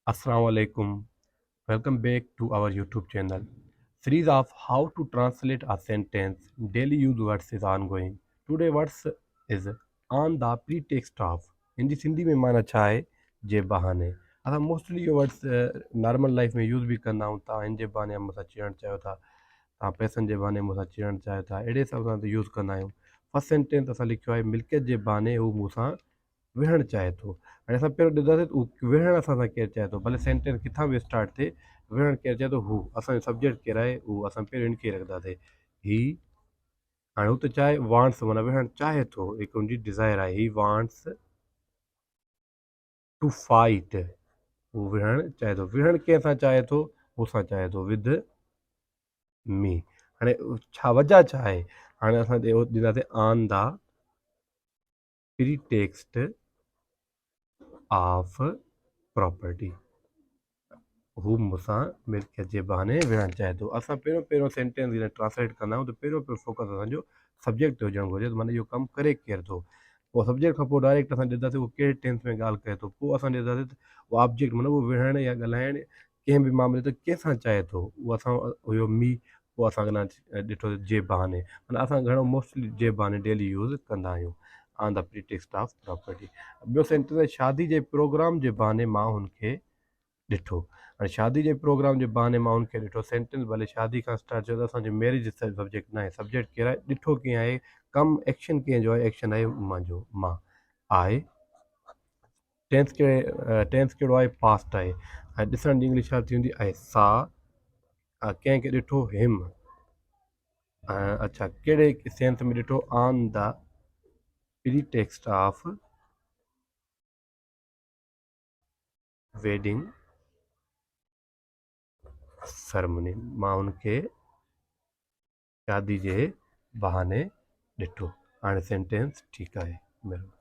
Assalamu alaikum. Welcome back to our YouTube channel. Series of how to translate a sentence. Daily use words is ongoing. Today words is on the pretext of. Hindi Sindhi में माना छा आहे जे बहाने असां mostly इहो words normal life में use बि कंदा आहियूं तव्हां हिन जे बहाने मूंसां चिड़णु चाहियो था तव्हां पैसनि जे बहाने मूंसां चिड़णु चाहियो था अहिड़े हिसाब सां त यूज़ कंदा आहियूं फर्स्ट सेंटेंस असां लिखियो आहे मिल्कियत जे बहाने हू मूंसां विढ़णु चाहे थो हाणे असां पहिरियों ॾिसंदासीं त हू विढ़णु असां सां केरु चाहे थो भले सेंटेंस किथां बि स्टार्ट थिए विढ़णु केरु चाहे थो हू असांजो सब्जेक्ट केरु आहे हू असां पहिरियों हिनखे रखंदासीं ही हाणे हू त चाहे वांट्स माना विढ़णु चाहे थो हिकु हुनजी डिज़ायर आहे ही वांट्स टू फाइट हू विढ़णु चाहे थो विढ़णु कंहिंसां चाहे थो मूंसां चाहे थो विद मी हाणे छा वजह छा आहे हाणे असां ॾींदासीं on the pretext of property हू मूंसां मिल्कियत जे बहाने विढ़णु चाहे थो असां पहिरियों सेंटेंस जॾहिं ट्रांसलेट कंदा आहियूं त पहिरियों फोकस असांजो सब्जेक्ट ते हुजणु घुरिजे त माना इहो कमु करे केरु थो पोइ सब्जेक्ट खां पोइ डायरेक्ट असां ॾिसंदासीं उहो कहिड़े टेंस में ॻाल्हि करे थो पोइ असां ॾिसंदासीं त उहो ऑब्जेक्ट माना उहो विढ़णु या ॻाल्हाइणु कंहिं बि मामले ते कंहिंसां चाहे थो उहो असां हुयो मी पोइ असां ॾिठो जे बहाने माना असां घणो मोस्टली जे बहाने डेली यूज़ कंदा आहियूं on the pretext of property ॿियो सेंटेंस शादी जे प्रोग्राम जे बहाने मां हुनखे ॾिठो हाणे शादी जे प्रोग्राम जे बहाने मां हुनखे ॾिठो सेंटेंस भले शादी खां स्टार्ट थियो त असांजो मैरिज सब्जेक्ट न आहे सब्जेक्ट कहिड़ा आहे ॾिठो कीअं आहे कमु एक्शन कीअं जो आहे एक्शन आहे मुंहिंजो मां आहे टेंस कहिड़ो आहे पास्ट आहे ऐं ॾिसण जी इंग्लिश छा थी वेंदी आहे सा कंहिंखे ॾिठो हिम अच्छा कहिड़े सेंस में ॾिठो on the pretext of wedding ceremony मां हुनखे शादी जे बहाने ॾिठो हाणे सेंटेंस ठीकु आहे महिरबानी